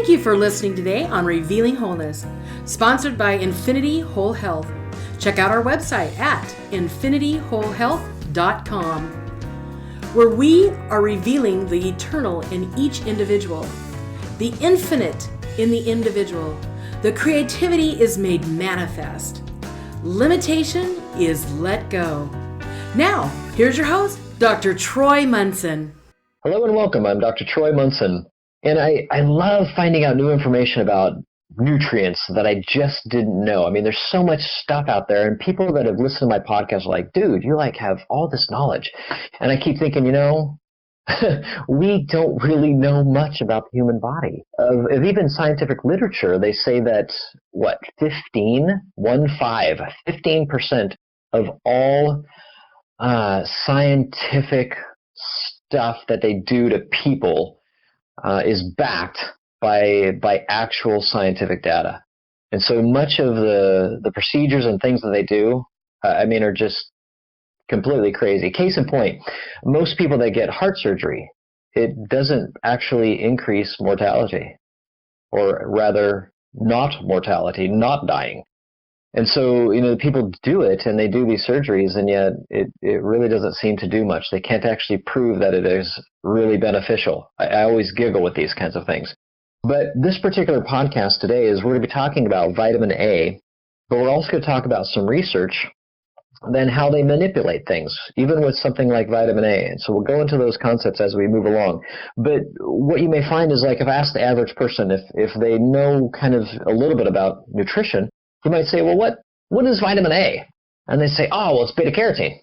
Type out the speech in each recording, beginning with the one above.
Thank you for listening today on Revealing Wholeness, sponsored by Infinity Whole Health. Check out our website at infinityWholeHealth.com, where we are revealing the eternal in each individual, the infinite in the individual. The creativity is made manifest. Limitation is let go. Now, here's your host, Dr. Troy Munson. Hello and welcome. I'm Dr. Troy Munson, and I love finding out new information about nutrients that I just didn't know. I mean, there's so much stuff out there, and people that have listened to my podcast are like, dude, you have all this knowledge. And I keep thinking, we don't really know much about the human body. Of even scientific literature, they say that, 15% of all scientific stuff that they do to people is backed by actual scientific data. And so much of the procedures and things that they do, are just completely crazy. Case in point, most people that get heart surgery, it doesn't actually increase mortality, or rather not mortality, not dying. And so, people do it and they do these surgeries, and yet it really doesn't seem to do much. They can't actually prove that it is really beneficial. I always giggle with these kinds of things. But this particular podcast today is we're going to be talking about vitamin A, but we're also going to talk about some research, then how they manipulate things, even with something like vitamin A. And so we'll go into those concepts as we move along. But what you may find is, if I ask the average person if they know kind of a little bit about nutrition, you might say, well, what is vitamin A? And they say, oh, well, it's beta-carotene.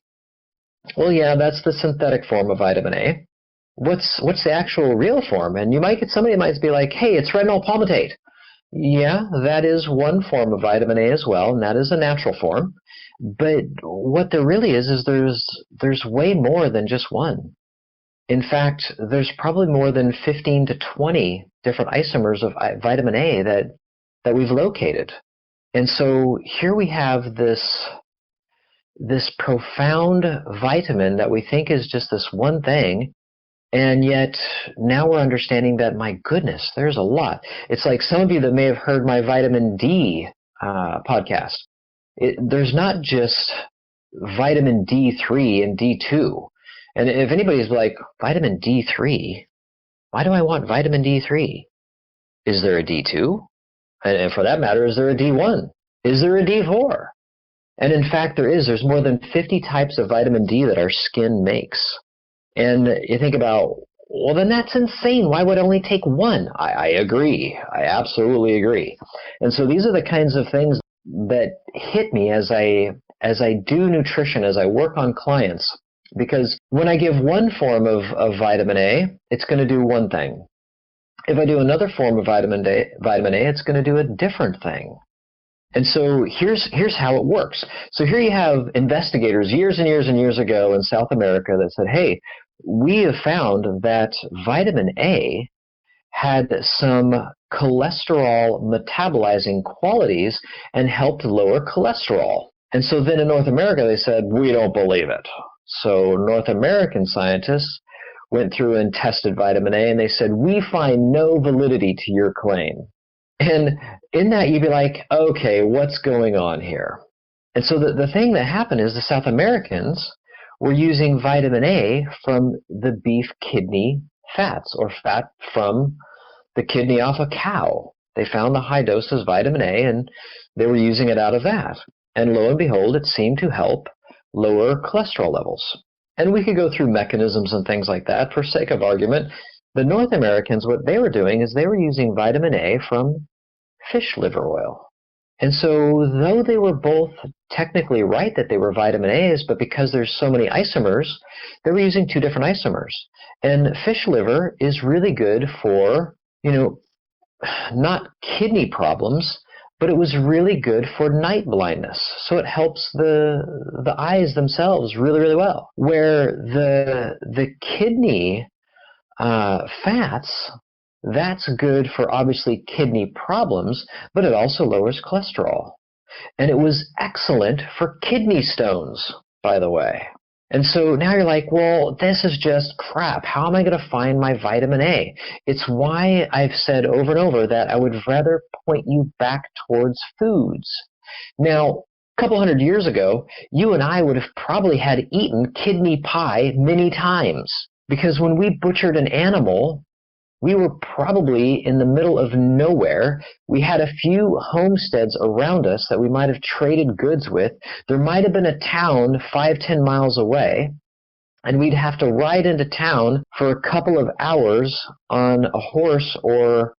Well, yeah, that's the synthetic form of vitamin A. What's the actual real form? And you might get somebody who might be like, hey, it's retinol palmitate. Yeah, that is one form of vitamin A as well, and that is a natural form. But what there really is there's way more than just one. In fact, there's probably more than 15 to 20 different isomers of vitamin A that we've located. And so here we have this profound vitamin that we think is just this one thing, and yet now we're understanding that, my goodness, there's a lot. It's like some of you that may have heard my vitamin D podcast. There's not just vitamin D3 and D2. And if anybody's like, vitamin D3? Why do I want vitamin D3? Is there a D2? And for that matter, is there a D1? Is there a D4? And in fact, there's more than 50 types of vitamin D that our skin makes. And you think about, well, then that's insane. Why would I only take one? I agree. I absolutely agree. And so these are the kinds of things that hit me as I do nutrition, as I work on clients. Because when I give one form of vitamin A, it's going to do one thing. If I do another form of vitamin A, it's going to do a different thing. And so here's how it works. So here you have investigators years and years and years ago in South America that said, hey, we have found that vitamin A had some cholesterol metabolizing qualities and helped lower cholesterol. And so then in North America, they said, we don't believe it. So North American scientists went through and tested vitamin A, and they said, we find no validity to your claim. And in that, you'd be like, okay, what's going on here? And so the thing that happened is the South Americans were using vitamin A from the beef kidney fats, or fat from the kidney off a cow. They found the high doses of vitamin A, and they were using it out of that. And lo and behold, it seemed to help lower cholesterol levels. And we could go through mechanisms and things like that. For sake of argument, the North Americans, what they were doing is they were using vitamin A from fish liver oil. And so though they were both technically right that they were vitamin A's, but because there's so many isomers, they were using two different isomers. And fish liver is really good for, not kidney problems, but it was really good for night blindness. So it helps the eyes themselves really, really well. Where the kidney fats, that's good for obviously kidney problems, but it also lowers cholesterol. And it was excellent for kidney stones, by the way. And so now you're like, well, this is just crap. How am I going to find my vitamin A? It's why I've said over and over that I would rather point you back towards foods. Now, a couple hundred years ago, you and I would have probably had eaten kidney pie many times. Because when we butchered an animal, we were probably in the middle of nowhere. We had a few homesteads around us that we might have traded goods with. There might have been a town 5-10 miles away, and we'd have to ride into town for a couple of hours on a horse or,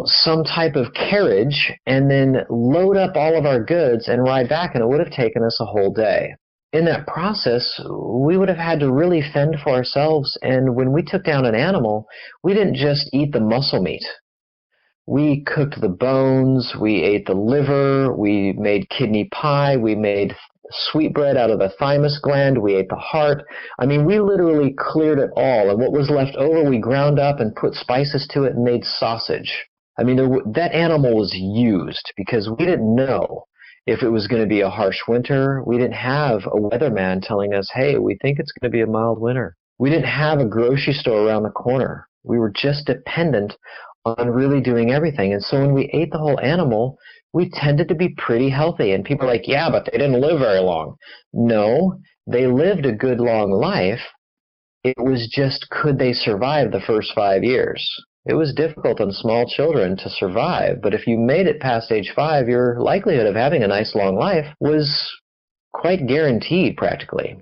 some type of carriage, and then load up all of our goods and ride back, and it would have taken us a whole day. In that process, we would have had to really fend for ourselves, and when we took down an animal, we didn't just eat the muscle meat. We cooked the bones, we ate the liver, we made kidney pie, we made sweetbread out of the thymus gland, we ate the heart. I mean, we literally cleared it all, and what was left over, we ground up and put spices to it and made sausage. I mean, that animal was used because we didn't know if it was going to be a harsh winter. We didn't have a weatherman telling us, hey, we think it's going to be a mild winter. We didn't have a grocery store around the corner. We were just dependent on really doing everything. And so when we ate the whole animal, we tended to be pretty healthy. And people are like, yeah, but they didn't live very long. No, they lived a good long life. It was just, could they survive the first 5 years? It was difficult on small children to survive, but if you made it past age 5, your likelihood of having a nice long life was quite guaranteed practically.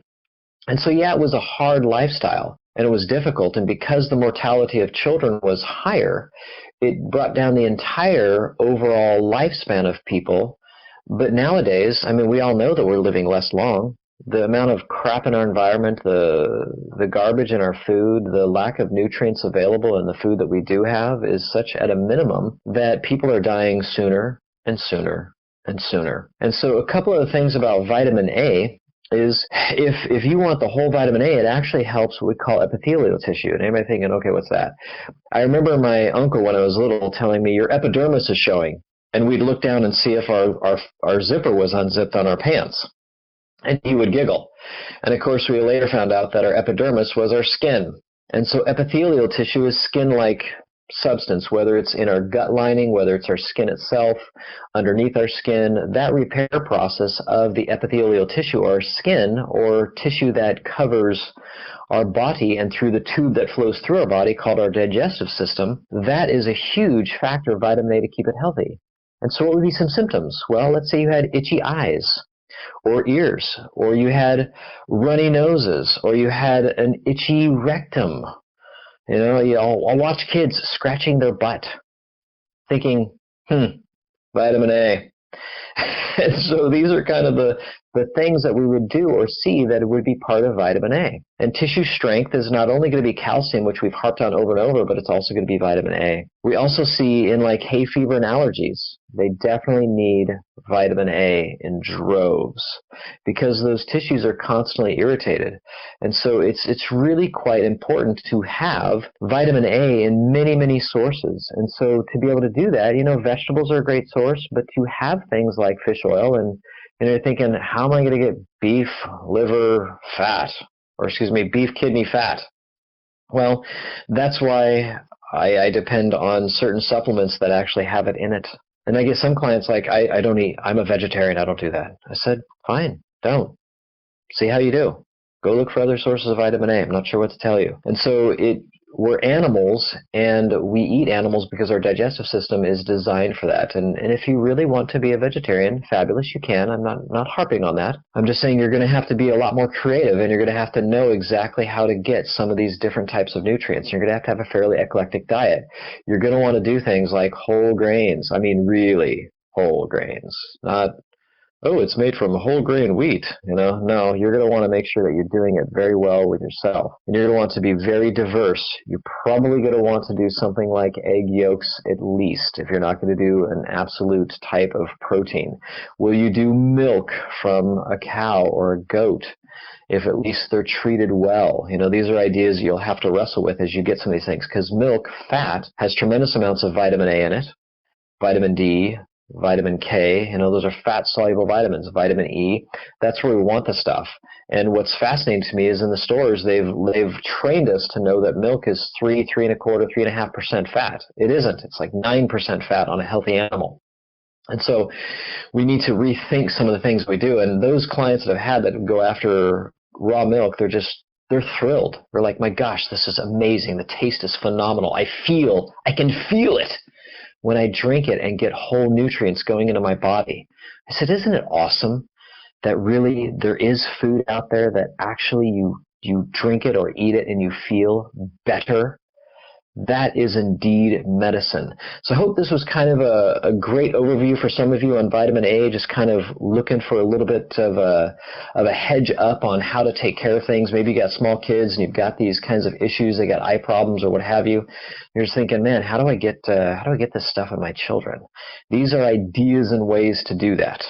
And so yeah, it was a hard lifestyle, and it was difficult, and because the mortality of children was higher, it brought down the entire overall lifespan of people. But nowadays, I mean, we all know that we're living less long. The amount of crap in our environment, the garbage in our food, the lack of nutrients available in the food that we do have is such at a minimum that people are dying sooner and sooner and sooner. And so a couple of things about vitamin A is if you want the whole vitamin A, it actually helps what we call epithelial tissue. And anybody thinking, okay, what's that? I remember my uncle when I was little telling me, your epidermis is showing. And we'd look down and see if our zipper was unzipped on our pants. And he would giggle. And of course, we later found out that our epidermis was our skin. And so epithelial tissue is skin-like substance, whether it's in our gut lining, whether it's our skin itself, underneath our skin. That repair process of the epithelial tissue, or skin, or tissue that covers our body and through the tube that flows through our body called our digestive system, that is a huge factor of vitamin A to keep it healthy. And so what would be some symptoms? Well, let's say you had itchy eyes, or ears, or you had runny noses, or you had an itchy rectum. I'll watch kids scratching their butt, thinking, vitamin A. And so these are kind of the things that we would do or see that would be part of vitamin A. And tissue strength is not only going to be calcium, which we've harped on over and over, but it's also going to be vitamin A. We also see in like hay fever and allergies, they definitely need vitamin A in droves because those tissues are constantly irritated. And so it's really quite important to have vitamin A in many, many sources. And so to be able to do that, vegetables are a great source, but to have things like fish oil and you're thinking, how am I going to get beef liver fat? Beef kidney fat. Well, that's why I depend on certain supplements that actually have it in it. And I get some clients like, I don't eat, I'm a vegetarian, I don't do that. I said, fine, don't. See how you do. Go look for other sources of vitamin A. I'm not sure what to tell you. And so we're animals, and we eat animals because our digestive system is designed for that. And if you really want to be a vegetarian, fabulous, you can. I'm not harping on that. I'm just saying you're going to have to be a lot more creative, and you're going to have to know exactly how to get some of these different types of nutrients. You're going to have a fairly eclectic diet. You're going to want to do things like whole grains. I mean, really whole grains, not it's made from whole grain wheat. No, you're going to want to make sure that you're doing it very well with yourself. And you're going to want to be very diverse. You're probably going to want to do something like egg yolks at least, if you're not going to do an absolute type of protein. Will you do milk from a cow or a goat? If at least they're treated well. These are ideas you'll have to wrestle with as you get some of these things, because milk, fat, has tremendous amounts of vitamin A in it, vitamin D, vitamin K, those are fat-soluble vitamins, vitamin E. That's where we want the stuff. And what's fascinating to me is in the stores, they've trained us to know that milk is 3.25%, 3.5% fat. It isn't. It's like 9% fat on a healthy animal. And so we need to rethink some of the things we do. And those clients that I've had that go after raw milk, they're thrilled. They're like, my gosh, this is amazing. The taste is phenomenal. I can feel it when I drink it and get whole nutrients going into my body. I said, isn't it awesome that really there is food out there that actually you drink it or eat it and you feel better? That is indeed medicine. So I hope this was kind of a great overview for some of you on vitamin A, just kind of looking for a little bit of a hedge up on how to take care of things. Maybe you got small kids and you've got these kinds of issues, they got eye problems or what have you. You're just thinking, man, how do I get this stuff in my children? These are ideas and ways to do that.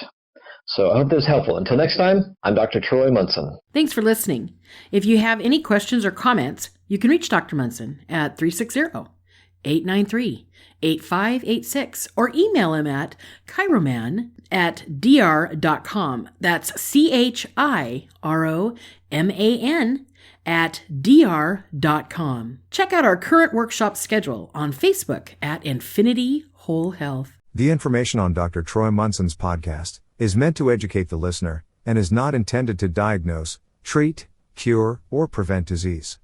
So I hope this was helpful. Until next time, I'm Dr. Troy Munson. Thanks for listening. If you have any questions or comments, you can reach Dr. Munson at 360-893-8586 or email him at chiroman@dr.com. That's chiroman@dr.com. Check out our current workshop schedule on Facebook at Infinity Whole Health. The information on Dr. Troy Munson's podcast is meant to educate the listener and is not intended to diagnose, treat, cure, or prevent disease.